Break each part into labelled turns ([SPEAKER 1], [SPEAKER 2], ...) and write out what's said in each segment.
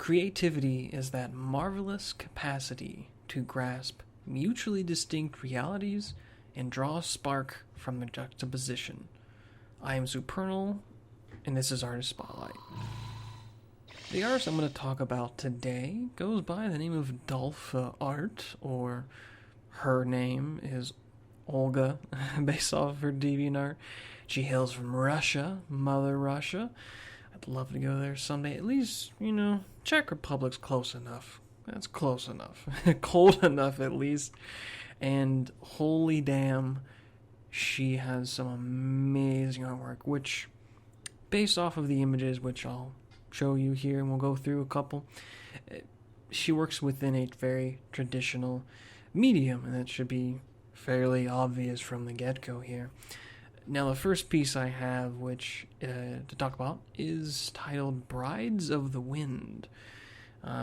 [SPEAKER 1] Creativity is that marvelous capacity to grasp mutually distinct realities and draw a spark from the juxtaposition. I am Supernal, and this is Artist Spotlight. The artist I'm going to talk about today goes by the name of DalfaArt, or her name is Olga, based off of her DeviantArt. She hails from Russia, Mother Russia. I'd love to go there someday. At least, Czech Republic's close enough. That's close enough. Cold enough, at least. And holy damn, she has some amazing artwork, which, based off of the images, which I'll show you here, and we'll go through a couple, she works within a very traditional medium, and that should be fairly obvious from the get-go here. Now, the first piece I have, which to talk about, is titled Brides of the Wind.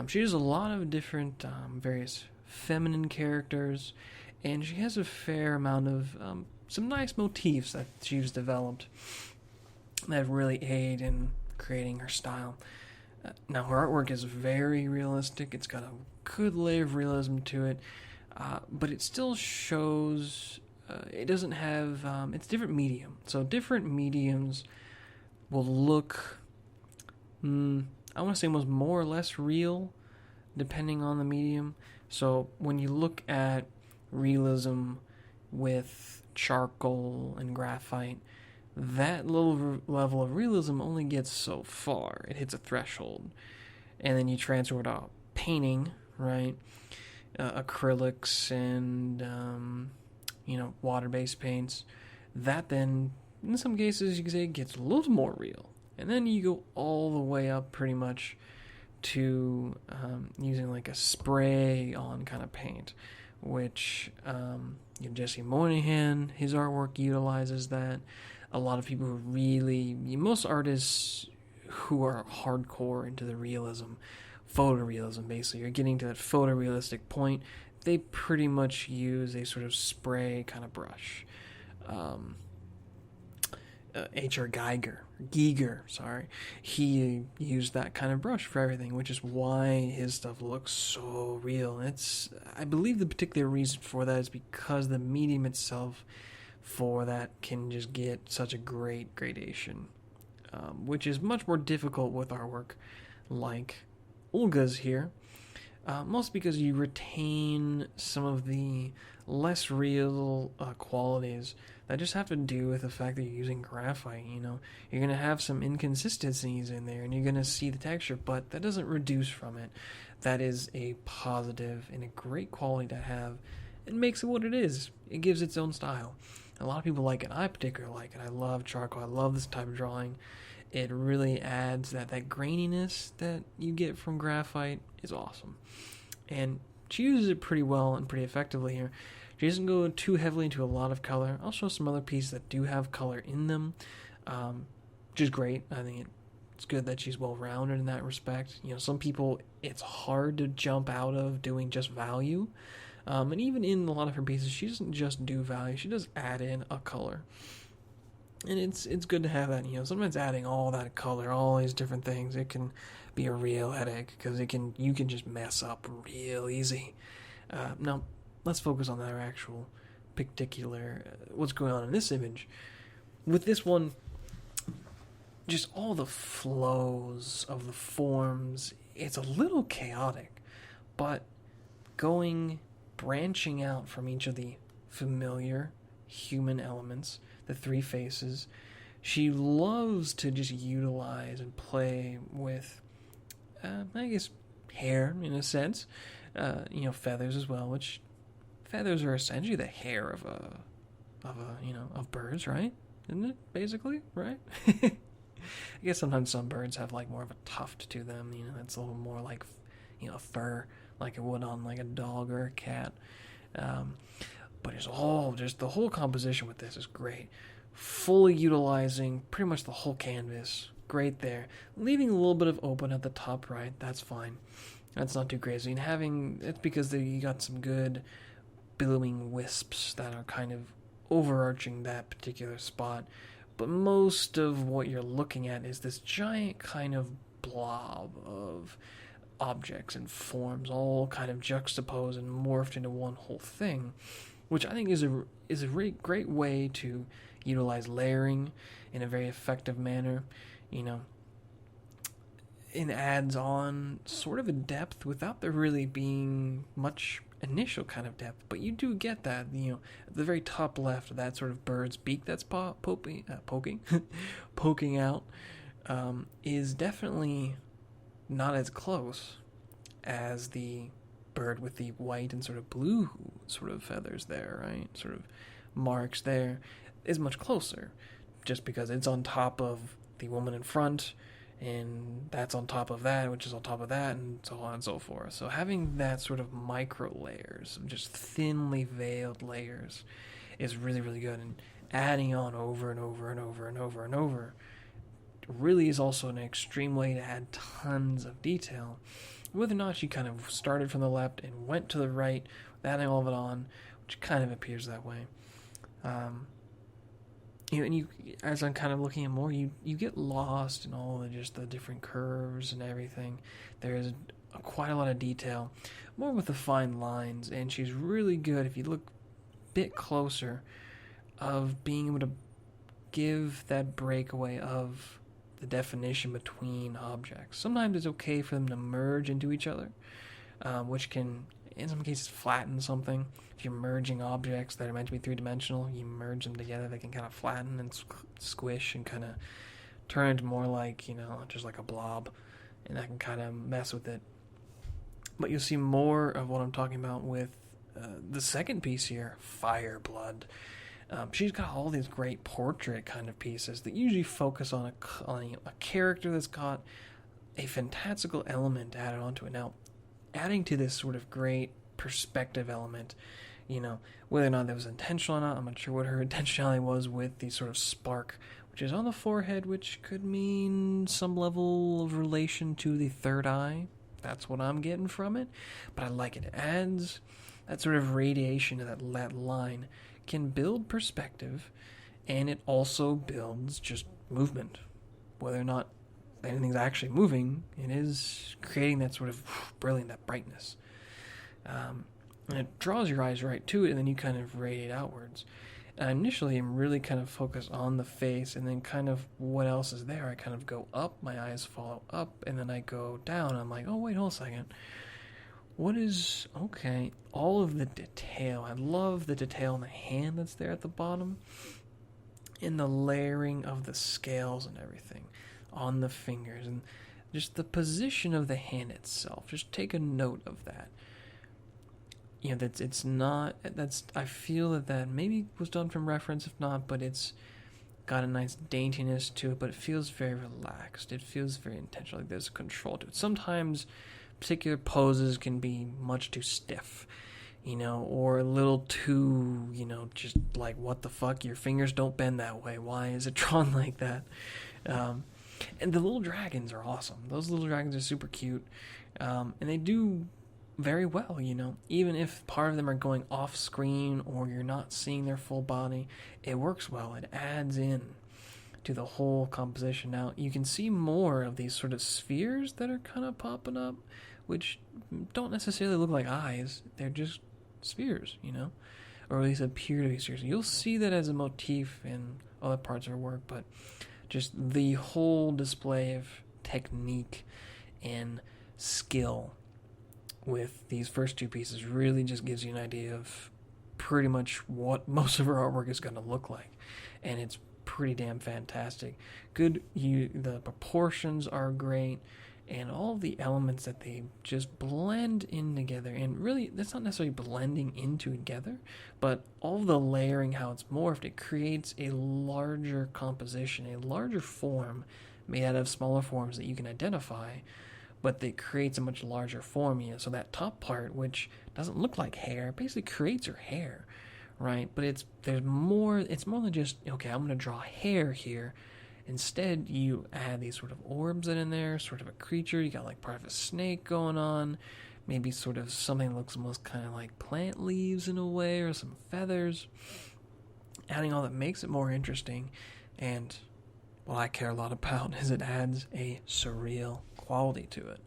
[SPEAKER 1] She does a lot of different various feminine characters, and she has a fair amount of some nice motifs that she's developed that really aid in creating her style. Now, her artwork is very realistic. It's got a good layer of realism to it, but it still shows... it doesn't have... it's different medium. So different mediums will look... I want to say almost more or less real, depending on the medium. So when you look at realism with charcoal and graphite, that little level of realism only gets so far. It hits a threshold. And then you transfer it to painting, right? Acrylics and, water-based paints. That then, in some cases, you can say, gets a little more real. And then you go all the way up pretty much to using like a spray-on kind of paint, which Jesse Moynihan, his artwork utilizes that. A lot of people most artists who are hardcore into the realism, photorealism basically, you're getting to that photorealistic point, they pretty much use a sort of spray kind of brush. H.R. Giger, he used that kind of brush for everything, which is why his stuff looks so real. I believe the particular reason for that is because the medium itself for that can just get such a great gradation, which is much more difficult with artwork like Olga's here, mostly because you retain some of the less real qualities that just have to do with the fact that you're using graphite. You're going to have some inconsistencies in there, and you're going to see the texture, but that doesn't reduce from it. That is a positive and a great quality to have. It makes it what it is. It gives its own style. A lot of people like it. I particularly like it. I love charcoal. I love this type of drawing. It really adds that graininess that you get from graphite is awesome. And she uses it pretty well and pretty effectively here. She doesn't go too heavily into a lot of color. I'll show some other pieces that do have color in them, which is great. I think it's good that she's well-rounded in that respect. Some people, it's hard to jump out of doing just value. And even in a lot of her pieces, she doesn't just do value. She does add in a color. And it's good to have that. Sometimes adding all that color, all these different things, it can be a real headache because you can just mess up real easy. Now, let's focus on that actual particular what's going on in this image. With this one, just all the flows of the forms, it's a little chaotic, but branching out from each of the familiar human elements, the three faces, she loves to just utilize and play with, hair in a sense, feathers as well, which feathers are essentially the hair of birds, right? Isn't it, basically, right? I guess sometimes some birds have like more of a tuft to them, that's a little more like, fur, like it would on like a dog or a cat. But it's all just the whole composition with this is great. Fully utilizing pretty much the whole canvas. Great there. Leaving a little bit of open at the top right, that's fine. That's not too crazy. And it's because you got some good billowing wisps that are kind of overarching that particular spot. But most of what you're looking at is this giant kind of blob of objects and forms all kind of juxtaposed and morphed into one whole thing, which I think is a really great way to utilize layering in a very effective manner. It adds on sort of a depth without there really being much initial kind of depth, but you do get that. At the very top left, that sort of bird's beak that's poking poking out is definitely not as close as the bird with the white and sort of blue sort of feathers there, right? Sort of marks there is much closer, just because it's on top of the woman in front, and that's on top of that, which is on top of that, and so on and so forth. So having that sort of micro layers, just thinly veiled layers, is really, really good. And adding on over and over and over and over and over really is also an extreme way to add tons of detail. Whether or not you kind of started from the left and went to the right, adding all of it on, which kind of appears that way. And you, as I'm kind of looking at more, you get lost in all the different curves and everything. There is quite a lot of detail, more with the fine lines, and she's really good, if you look a bit closer, of being able to give that breakaway of the definition between objects. Sometimes it's okay for them to merge into each other, which can, in some cases, flatten something. If you're merging objects that are meant to be three-dimensional, you merge them together, they can kind of flatten and squish and kind of turn into more like, just like a blob, and that can kind of mess with it. But you'll see more of what I'm talking about with the second piece here, Fire Blood. She's got all these great portrait kind of pieces that usually focus on a character that's got a fantastical element added onto it. Now, adding to this sort of great perspective element, whether or not that was intentional or not, I'm not sure what her intentionality was with the sort of spark, which is on the forehead, which could mean some level of relation to the third eye. That's what I'm getting from it, but I like it. It adds that sort of radiation to that line, can build perspective, and it also builds just movement. Whether or not anything's actually moving, it is creating that sort of brilliant, that brightness. And it draws your eyes right to it, and then you kind of radiate outwards. And initially, I'm really kind of focused on the face, and then kind of what else is there. I kind of go up, my eyes follow up, and then I go down. I'm like, oh, wait, hold a second. What is, okay, all of the detail. I love the detail in the hand that's there at the bottom, in the layering of the scales and everything on the fingers, and just the position of the hand itself. Just take a note of that. I feel that maybe was done from reference, if not, but it's got a nice daintiness to it, but it feels very relaxed. It feels very intentional, like there's control to it. Sometimes particular poses can be much too stiff, or a little too, just like, what the fuck, your fingers don't bend that way. Why is it drawn like that? And the little dragons are awesome. Those little dragons are super cute, and they do very well, even if part of them are going off screen or you're not seeing their full body, it works well. It adds in to the whole composition. Now, you can see more of these sort of spheres that are kind of popping up, which don't necessarily look like eyes. They're just spheres, or at least appear to be spheres. You'll see that as a motif in other parts of her work, but just the whole display of technique and skill with these first two pieces really just gives you an idea of pretty much what most of her artwork is going to look like, and it's pretty damn fantastic. The proportions are great, and all the elements that they just blend in together, and really that's not necessarily blending into together, but all the layering, how it's morphed, it creates a larger composition, a larger form made out of smaller forms that you can identify, but that creates a much larger form. So that top part, which doesn't look like hair, basically creates her hair, right? But it's more than just, okay, I'm going to draw hair here. Instead, you add these sort of orbs in there, sort of a creature. You got like part of a snake going on, maybe sort of something that looks almost kind of like plant leaves in a way, or some feathers. Adding all that makes it more interesting, and what I care a lot about is it adds a surreal quality to it.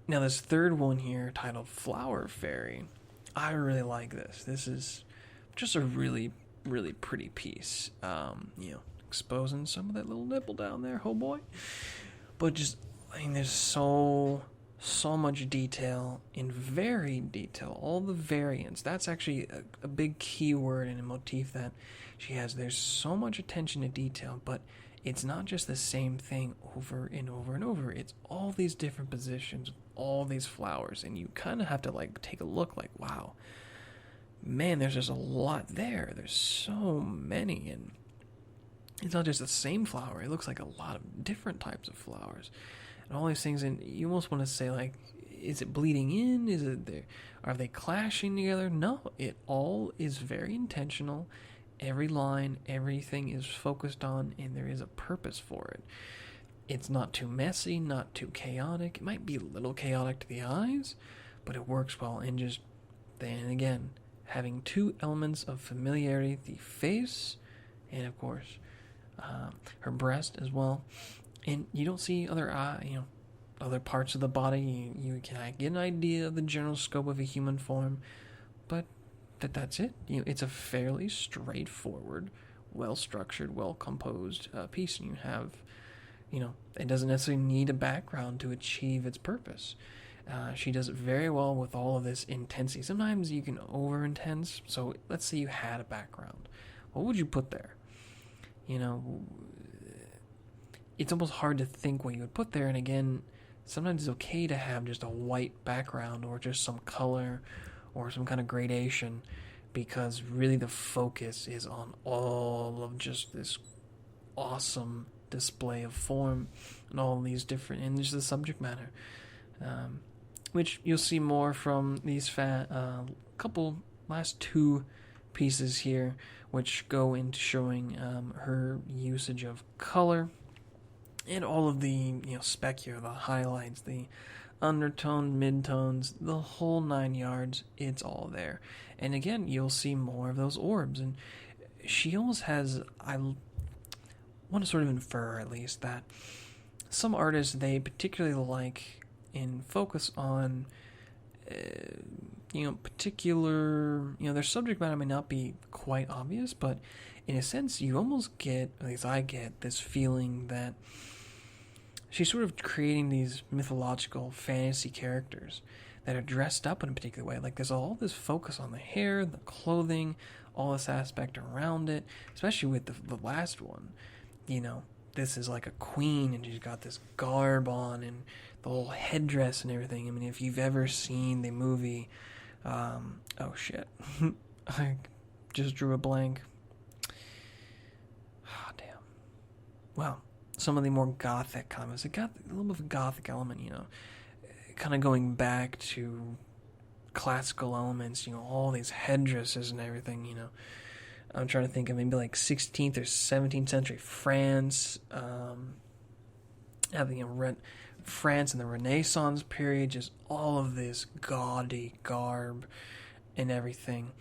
[SPEAKER 1] Now this third one here, titled Flower Fairy, I really like this. This is just a really, really pretty piece. Exposing some of that little nipple down there, oh boy. But just, there's so much detail in varied detail. All the variants. That's actually a big keyword in a motif that she has. There's so much attention to detail, but it's not just the same thing over and over and over. It's all these different positions, all these flowers, and you kind of have to take a look wow, man, there's just a lot there. There's so many, and it's not just the same flower. It looks like a lot of different types of flowers and all these things, and you almost want to say, is it bleeding in? Is it there? Are they clashing together? No, it all is very intentional. Every line, everything is focused on, and there is a purpose for it. It's not too messy, not too chaotic. It might be a little chaotic to the eyes, but it works well. And just, then again, having two elements of familiarity, the face, and of course, her breast as well. And you don't see other other parts of the body. You can get an idea of the general scope of a human form, but that's it. It's a fairly straightforward, well-structured, well-composed piece, and you have, it doesn't necessarily need a background to achieve its purpose. She does it very well with all of this intensity. Sometimes you can over-intense, so let's say you had a background. What would you put there? It's almost hard to think what you would put there, and again, sometimes it's okay to have just a white background or just some color or some kind of gradation, because really the focus is on all of just this awesome display of form and all these different, and just the subject matter, which you'll see more from these last two pieces here, which go into showing her usage of color and all of the specula, the highlights, the undertone, midtones, the whole 9 yards. It's all there. And again, you'll see more of those orbs, and she almost has, I want to sort of infer at least, that some artists, they particularly like and focus on particular, their subject matter may not be quite obvious, but in a sense you almost get, at least I get, this feeling that she's sort of creating these mythological fantasy characters that are dressed up in a particular way. There's all this focus on the hair, the clothing, all this aspect around it, especially with the last one. This is like a queen, and she's got this garb on, and the whole headdress and everything. I mean, if you've ever seen the movie, oh shit, I just drew a blank. Ah, damn. Well, some of the more gothic comments, it got a little bit of a gothic element, kind of going back to classical elements, all these headdresses and everything, I'm trying to think of maybe 16th or 17th century France, having France in the Renaissance period, just all of this gaudy garb and everything.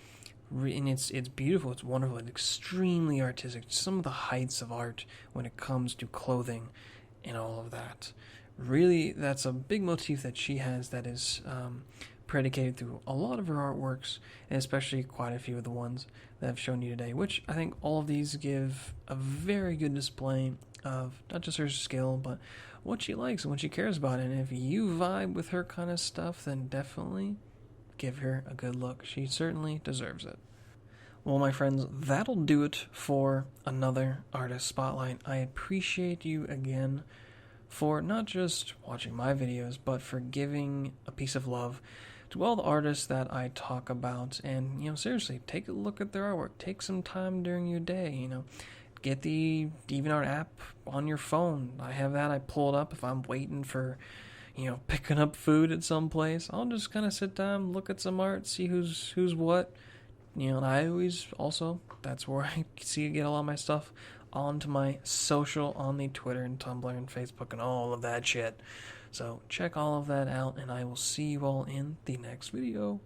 [SPEAKER 1] And it's beautiful, it's wonderful, it's extremely artistic. Some of the heights of art when it comes to clothing and all of that. Really, that's a big motif that she has that is predicated through a lot of her artworks, and especially quite a few of the ones that I've shown you today, which I think all of these give a very good display of not just her skill, but what she likes and what she cares about. And if you vibe with her kind of stuff, then definitely give her a good look. She certainly deserves it. Well, my friends, that'll do it for another Artist Spotlight. I appreciate you again for not just watching my videos, but for giving a piece of love to all the artists that I talk about. And, seriously, take a look at their artwork. Take some time during your day, Get the DeviantArt app on your phone. I have that. I pull it up if I'm waiting for, picking up food at some place. I'll just kind of sit down, look at some art, see who's what. And I always also, that's where I get a lot of my stuff onto my social, on the Twitter and Tumblr and Facebook and all of that shit. So check all of that out, and I will see you all in the next video.